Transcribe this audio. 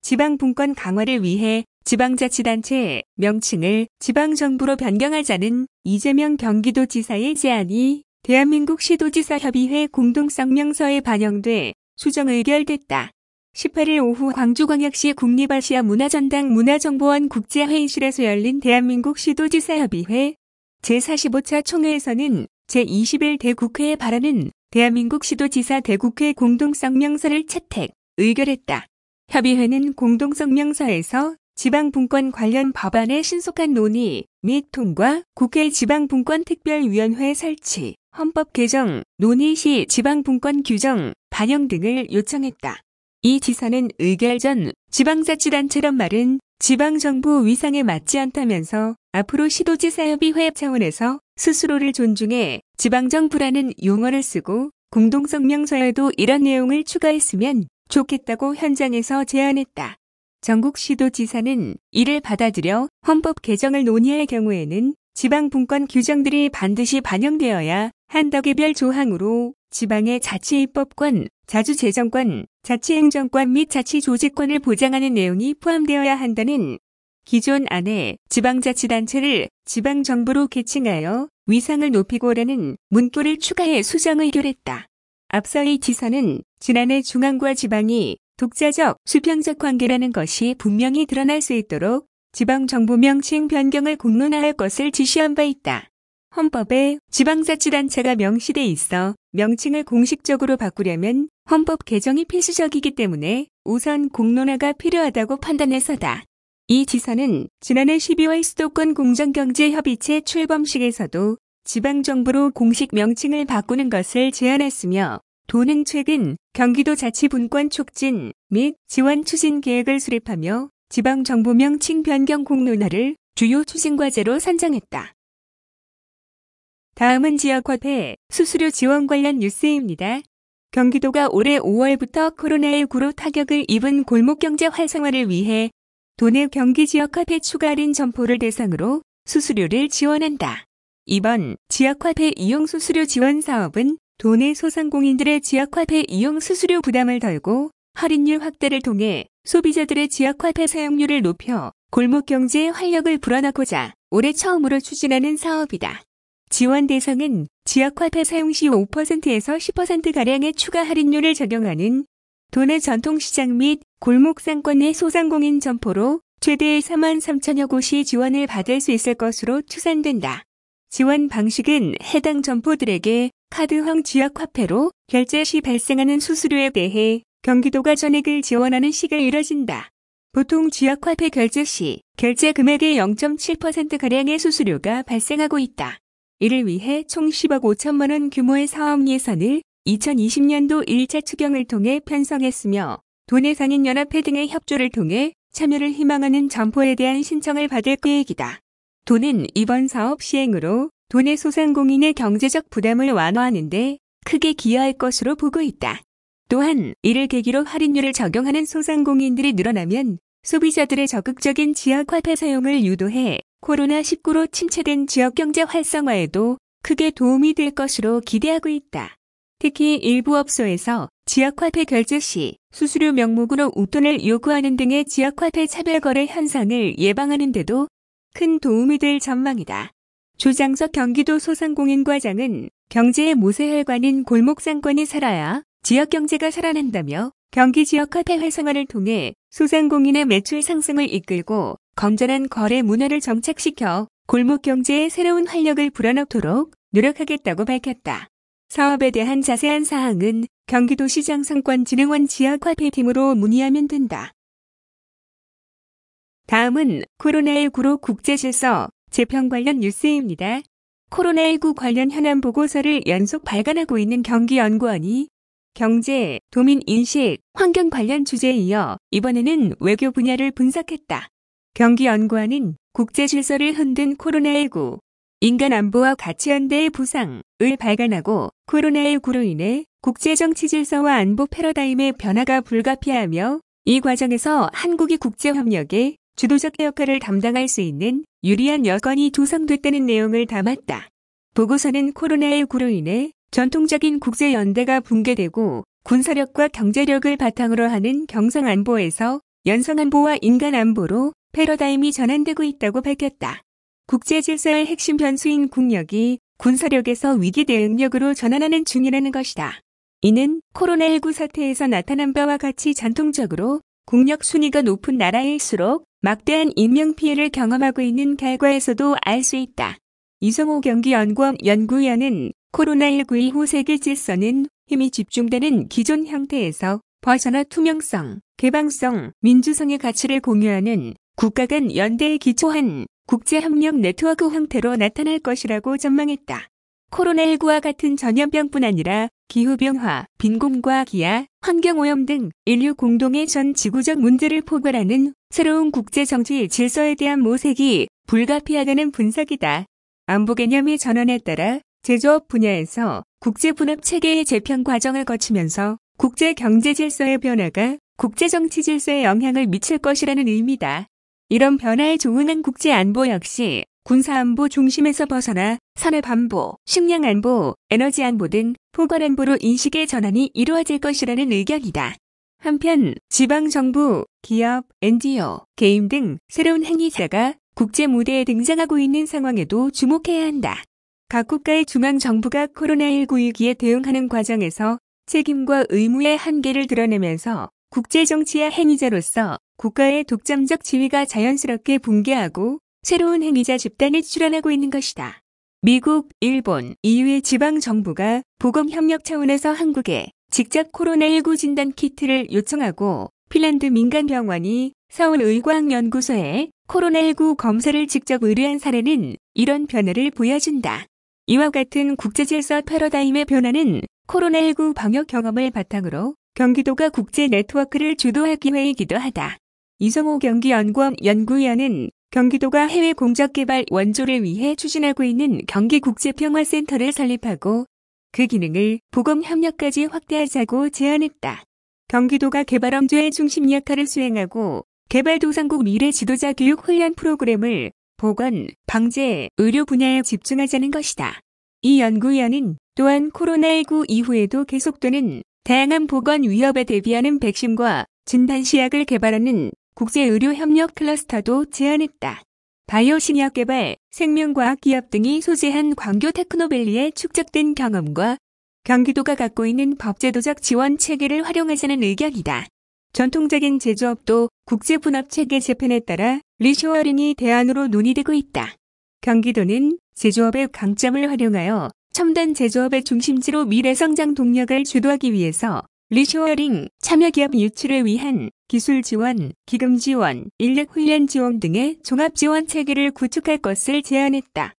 지방분권 강화를 위해 지방자치단체 명칭을 지방정부로 변경하자는 이재명 경기도지사의 제안이 대한민국 시도지사협의회 공동성명서에 반영돼 수정 의결됐다. 18일 오후 광주광역시 국립아시아 문화전당 문화정보원 국제회의실에서 열린 대한민국 시도지사협의회 제45차 총회에서는 제21대 국회에 바라는 대한민국 시도지사 대국회 공동성명서를 채택, 의결했다. 협의회는 공동성명서에서 지방분권 관련 법안의 신속한 논의 및 통과, 국회 지방분권특별위원회 설치, 헌법 개정, 논의 시 지방분권 규정, 반영 등을 요청했다. 이 지사는 의결 전 지방자치단체란 말은 지방정부 위상에 맞지 않다면서 앞으로 시도지사협의회 차원에서 스스로를 존중해 지방정부라는 용어를 쓰고 공동성명서에도 이런 내용을 추가했으면 좋겠다고 현장에서 제안했다. 전국 시도지사는 이를 받아들여 헌법 개정을 논의할 경우에는 지방분권 규정들이 반드시 반영되어야 한덕개별 조항으로 지방의 자치입법권, 자주재정권, 자치행정권 및 자치조직권을 보장하는 내용이 포함되어야 한다는 기존 안에 지방자치단체를 지방정부로 계층하여 위상을 높이고라는 문구를 추가해 수정 의결했다. 앞서 이 지사는 지난해 중앙과 지방이 독자적, 수평적 관계라는 것이 분명히 드러날 수 있도록 지방정부 명칭 변경을 공론화할 것을 지시한 바 있다. 헌법에 지방자치단체가 명시돼 있어 명칭을 공식적으로 바꾸려면 헌법 개정이 필수적이기 때문에 우선 공론화가 필요하다고 판단해서다. 이 지사는 지난해 12월 수도권 공정경제협의체 출범식에서도 지방정부로 공식 명칭을 바꾸는 것을 제안했으며 도는 최근 경기도 자치분권 촉진 및 지원 추진 계획을 수립하며 지방정부 명칭 변경 공론화를 주요 추진과제로 선정했다. 다음은 지역화폐, 수수료 지원 관련 뉴스입니다. 경기도가 올해 5월부터 코로나19로 타격을 입은 골목경제 활성화를 위해 도내 경기 지역화폐 추가 할인 점포를 대상으로 수수료를 지원한다. 이번 지역화폐 이용 수수료 지원 사업은 도내 소상공인들의 지역화폐 이용 수수료 부담을 덜고 할인율 확대를 통해 소비자들의 지역화폐 사용률을 높여 골목경제의 활력을 불어넣고자 올해 처음으로 추진하는 사업이다. 지원 대상은 지역화폐 사용 시 5%에서 10%가량의 추가 할인율을 적용하는 도내 전통시장 및 골목상권 내 소상공인 점포로 최대 43,000여 곳이 지원을 받을 수 있을 것으로 추산된다. 지원 방식은 해당 점포들에게 카드형 지역화폐로 결제 시 발생하는 수수료에 대해 경기도가 전액을 지원하는 식으로 이뤄진다. 보통 지역화폐 결제 시 결제 금액의 0.7%가량의 수수료가 발생하고 있다. 이를 위해 총 10억 5천만 원 규모의 사업 예산을 2020년도 1차 추경을 통해 편성했으며 도내 상인연합회 등의 협조를 통해 참여를 희망하는 점포에 대한 신청을 받을 계획이다. 도는 이번 사업 시행으로 도내 소상공인의 경제적 부담을 완화하는 데 크게 기여할 것으로 보고 있다. 또한 이를 계기로 할인율을 적용하는 소상공인들이 늘어나면 소비자들의 적극적인 지역화폐 사용을 유도해 코로나19로 침체된 지역경제 활성화에도 크게 도움이 될 것으로 기대하고 있다. 특히 일부 업소에서 지역화폐 결제 시 수수료 명목으로 웃돈을 요구하는 등의 지역화폐 차별거래 현상을 예방하는 데도 큰 도움이 될 전망이다. 조장석 경기도 소상공인과장은 경제의 모세혈관인 골목상권이 살아야 지역경제가 살아난다며 경기 지역화폐 활성화를 통해 소상공인의 매출 상승을 이끌고 건전한 거래 문화를 정착시켜 골목경제의 새로운 활력을 불어넣도록 노력하겠다고 밝혔다. 사업에 대한 자세한 사항은 경기도시장상권진흥원 지역화폐팀으로 문의하면 된다. 다음은 코로나19로 국제질서 재평 관련 뉴스입니다. 코로나19 관련 현안 보고서를 연속 발간하고 있는 경기연구원이 경제, 도민 인식, 환경 관련 주제에 이어 이번에는 외교 분야를 분석했다. 경기연구원은 국제질서를 흔든 코로나19, 인간 안보와 가치연대의 부상을 발간하고 코로나19로 인해 국제정치 질서와 안보 패러다임의 변화가 불가피하며 이 과정에서 한국이 국제협력에 주도적 역할을 담당할 수 있는 유리한 여건이 조성됐다는 내용을 담았다. 보고서는 코로나19로 인해 전통적인 국제연대가 붕괴되고 군사력과 경제력을 바탕으로 하는 경성안보에서 연성안보와 인간안보로 패러다임이 전환되고 있다고 밝혔다. 국제 질서의 핵심 변수인 국력이 군사력에서 위기 대응력으로 전환하는 중이라는 것이다. 이는 코로나19 사태에서 나타난 바와 같이 전통적으로 국력 순위가 높은 나라일수록 막대한 인명피해를 경험하고 있는 결과에서도 알 수 있다. 이성호 경기연구원 연구위원은 코로나19 이후 세계 질서는 힘이 집중되는 기존 형태에서 벗어나 투명성, 개방성, 민주성의 가치를 공유하는 국가 간 연대에 기초한 국제협력 네트워크 형태로 나타날 것이라고 전망했다. 코로나19와 같은 전염병뿐 아니라 기후변화, 빈곤과 기아, 환경오염 등 인류 공동의 전 지구적 문제를 포괄하는 새로운 국제정치 질서에 대한 모색이 불가피하다는 분석이다. 안보 개념의 전환에 따라 제조업 분야에서 국제분업체계의 재편 과정을 거치면서 국제경제 질서의 변화가 국제정치 질서에 영향을 미칠 것이라는 의미다. 이런 변화에 조응한 국제안보 역시 군사안보 중심에서 벗어나 산업안보, 식량안보, 에너지안보 등 포괄안보로 인식의 전환이 이루어질 것이라는 의견이다. 한편 지방정부, 기업, NGO, 개인 등 새로운 행위자가 국제 무대에 등장하고 있는 상황에도 주목해야 한다. 각 국가의 중앙정부가 코로나19 위기에 대응하는 과정에서 책임과 의무의 한계를 드러내면서 국제정치의 행위자로서 국가의 독점적 지위가 자연스럽게 붕괴하고 새로운 행위자 집단이 출현하고 있는 것이다. 미국, 일본, EU의 지방정부가 보건협력 차원에서 한국에 직접 코로나19 진단 키트를 요청하고 핀란드 민간병원이 서울의과학연구소에 코로나19 검사를 직접 의뢰한 사례는 이런 변화를 보여준다. 이와 같은 국제질서 패러다임의 변화는 코로나19 방역 경험을 바탕으로 경기도가 국제 네트워크를 주도할 기회이기도 하다. 이성호 경기연구원 연구위원은 경기도가 해외 공적개발 원조를 위해 추진하고 있는 경기국제평화센터를 설립하고 그 기능을 보건협력까지 확대하자고 제안했다. 경기도가 개발원조의 중심 역할을 수행하고 개발도상국 미래 지도자 교육 훈련 프로그램을 보건, 방재, 의료 분야에 집중하자는 것이다. 이 연구위원은 또한 코로나19 이후에도 계속되는 다양한 보건 위협에 대비하는 백신과 진단시약을 개발하는 국제의료협력 클러스터도 제안했다. 바이오 신약 개발, 생명과학 기업 등이 소재한 광교 테크노밸리에 축적된 경험과 경기도가 갖고 있는 법제도적 지원 체계를 활용하자는 의견이다. 전통적인 제조업도 국제분업체계 재편에 따라 리쇼어링이 대안으로 논의되고 있다. 경기도는 제조업의 강점을 활용하여 첨단 제조업의 중심지로 미래성장 동력을 주도하기 위해서 리쇼어링, 참여기업 유치를 위한 기술 지원, 기금 지원, 인력 훈련 지원 등의 종합 지원 체계를 구축할 것을 제안했다.